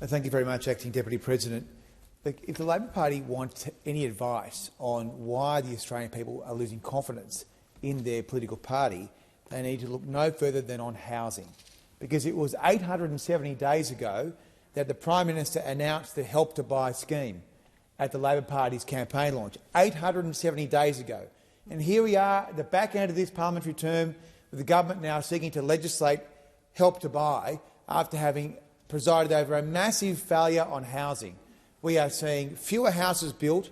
Thank you very much, Acting Deputy President. If the Labor Party wants any advice on why the Australian people are losing confidence in their political party, they need to look no further than on housing, because it was 870 days ago that the Prime Minister announced the Help to Buy scheme at the Labor Party's campaign launch. 870 days ago. And here we are at the back end of this parliamentary term, with the government now seeking to legislate Help to Buy after having presided over a massive failure on housing. We are seeing fewer houses built.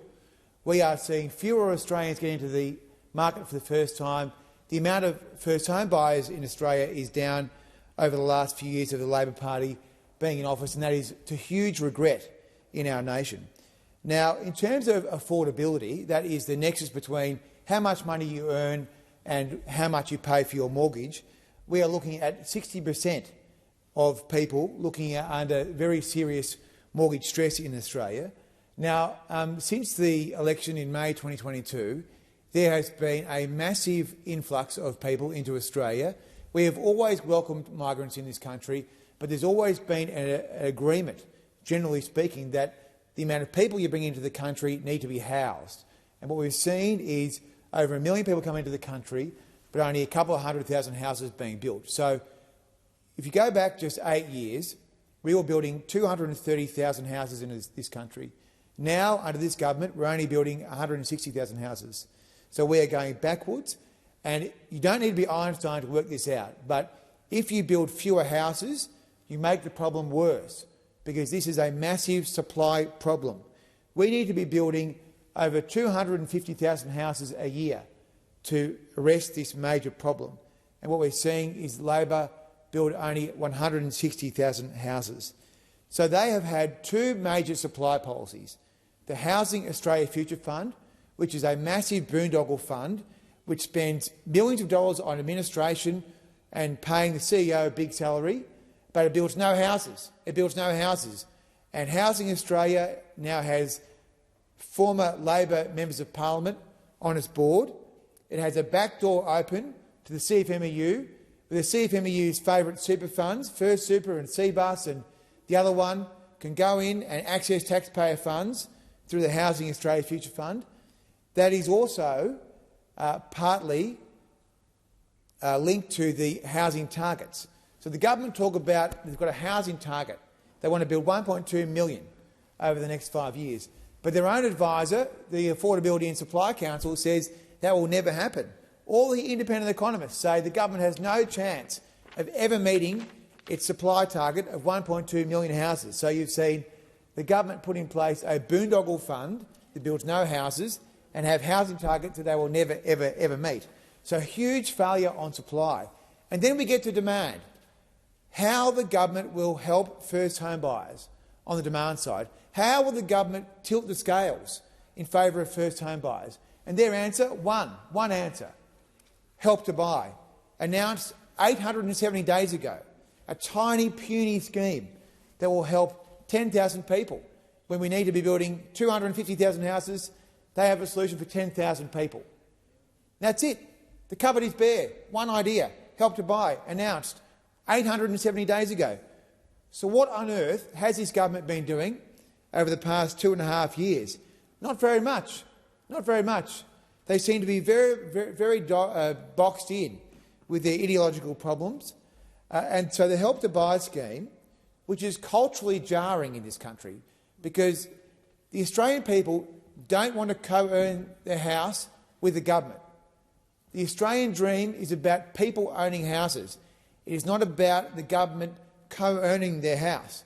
We are seeing fewer Australians get into the market for the first time. The amount of first home buyers in Australia is down over the last few years of the Labor Party being in office, and that is to huge regret in our nation. Now, in terms of affordability, that is the nexus between how much money you earn and how much you pay for your mortgage. We are looking at 60% of people looking at under very serious mortgage stress in Australia. Now, since the election in May 2022, there has been a massive influx of people into Australia. We have always welcomed migrants in this country, but there's always been an agreement, generally speaking, that the amount of people you bring into the country need to be housed. And what we've seen is over 1 million people come into the country, but only a couple of 100,000 houses being built. So if you go back just 8 years, we were building 230,000 houses in this country. Now, under this government, we're only building 160,000 houses. So we are going backwards, and you don't need to be Einstein to work this out. But if you build fewer houses, you make the problem worse, because this is a massive supply problem. We need to be building over 250,000 houses a year to arrest this major problem. And what we're seeing is Labor build only 160,000 houses. So they have had two major supply policies. The Housing Australia Future Fund, which is a massive boondoggle fund which spends millions of dollars on administration and paying the CEO a big salary, but it builds no houses. It builds no houses. And Housing Australia now has former Labor members of parliament on its board. It has a backdoor open to the CFMEU, with the CFMEU's favourite super funds, First Super and CBUS, and the other one can go in and access taxpayer funds through the Housing Australia Future Fund. That is also partly linked to the housing targets. So the government talk about they've got a housing target. They want to build 1.2 million over the next 5 years. But their own advisor, the Affordability and Supply Council, says that will never happen. All the independent economists say the government has no chance of ever meeting its supply target of 1.2 million houses. So you've seen the government put in place a boondoggle fund that builds no houses and have housing targets that they will never, ever, ever meet. So huge failure on supply. And then we get to demand. How the government will help first home buyers on the demand side. How will the government tilt the scales in favour of first home buyers? And their answer, one answer. Help to Buy, announced 870 days ago, a tiny, puny scheme that will help 10,000 people. When we need to be building 250,000 houses, they have a solution for 10,000 people. That's it. The cupboard is bare. One idea, Help to Buy, announced 870 days ago. So what on earth has this government been doing over the past 2.5 years? Not very much. Not very much. They seem to be very boxed in with their ideological problems. And so the Help to Buy scheme, which is culturally jarring in this country, because the Australian people don't want to co-own their house with the government. The Australian dream is about people owning houses. It is not about the government co-owning their house.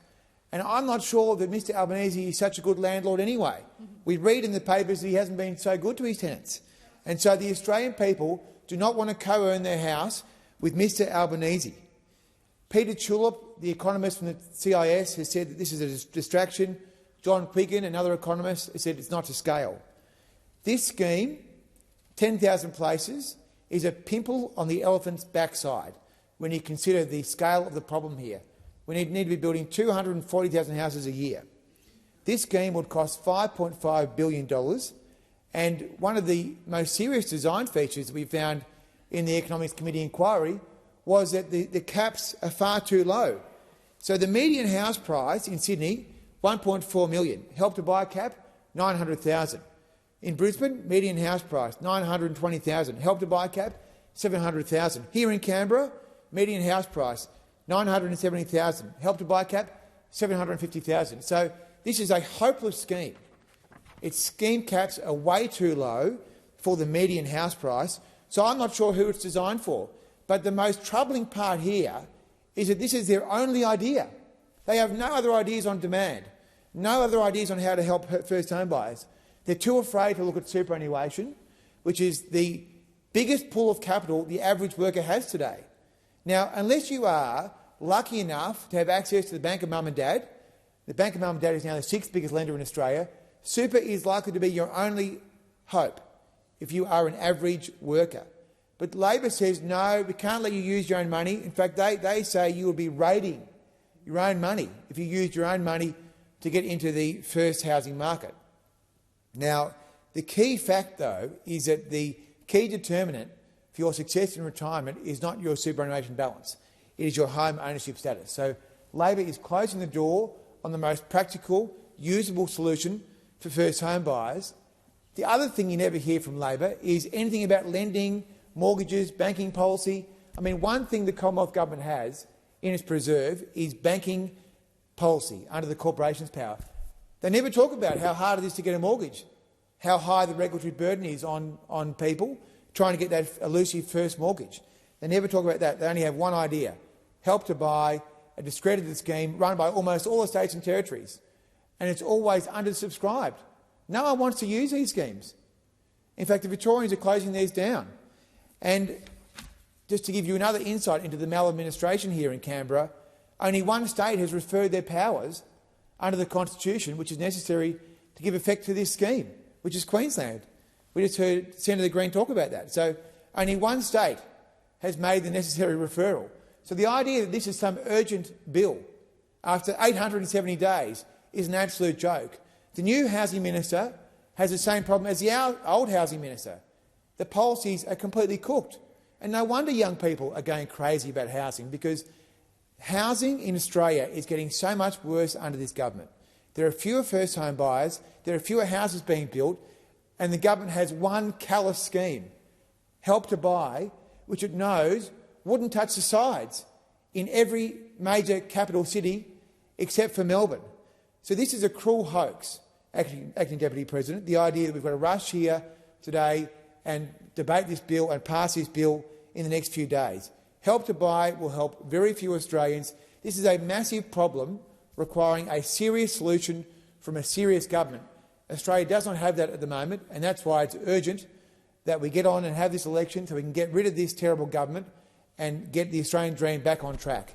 And I'm not sure that Mr Albanese is such a good landlord anyway. We read in the papers that he hasn't been so good to his tenants. And so the Australian people do not want to co-own their house with Mr Albanese. Peter Tulip, the economist from the CIS, has said that this is a distraction. John Quiggin, another economist, has said it's not to scale. This scheme, 10,000 places, is a pimple on the elephant's backside when you consider the scale of the problem here. We need to be building 240,000 houses a year. This scheme would cost $5.5 billion, and one of the most serious design features we found in the Economics Committee inquiry was that the caps are far too low. So the median house price in Sydney, $1.4 million. Help to Buy cap, $900,000. In Brisbane, median house price, $920,000. Help to Buy cap, $700,000. Here in Canberra, median house price, $970,000. Help to Buy cap, $750,000. So this is a hopeless scheme. Its scheme caps are way too low for the median house price, so I'm not sure who it's designed for. But the most troubling part here is that this is their only idea. They have no other ideas on demand, no other ideas on how to help first home buyers. They're too afraid to look at superannuation, which is the biggest pool of capital the average worker has today. Now, unless you are lucky enough to have access to the Bank of Mum and Dad, the Bank of Mum and Dad is now the 6th biggest lender in Australia, super is likely to be your only hope if you are an average worker. But Labor says, no, we can't let you use your own money. In fact, they say you will be raiding your own money if you used your own money to get into the first housing market. Now, the key fact, though, is that the key determinant for your success in retirement is not your superannuation balance. It is your home ownership status. So Labor is closing the door on the most practical, usable solution for first home buyers. The other thing you never hear from Labor is anything about lending, mortgages, banking policy. I mean, one thing the Commonwealth Government has in its preserve is banking policy under the corporations power. They never talk about how hard it is to get a mortgage, how high the regulatory burden is on people trying to get that elusive first mortgage. They never talk about that. They only have one idea: Help to Buy, a discredited scheme run by almost all the states and territories. And it's always undersubscribed. No one wants to use these schemes. In fact, the Victorians are closing these down. And just to give you another insight into the maladministration here in Canberra, only one state has referred their powers under the Constitution, which is necessary to give effect to this scheme, which is Queensland. We just heard Senator Green talk about that. So only one state has made the necessary referral. So the idea that this is some urgent bill after 870 days is an absolute joke. The new housing minister has the same problem as the old housing minister. The policies are completely cooked. And no wonder young people are going crazy about housing, because housing in Australia is getting so much worse under this government. There are fewer first home buyers, there are fewer houses being built, and the government has one callous scheme, Help to Buy, which it knows wouldn't touch the sides in every major capital city except for Melbourne. So this is a cruel hoax, Acting Deputy President, the idea that we've got to rush here today and debate this bill and pass this bill in the next few days. Help to Buy will help very few Australians. This is a massive problem requiring a serious solution from a serious government. Australia does not have that at the moment, and that's why it's urgent that we get on and have this election so we can get rid of this terrible government and get the Australian dream back on track.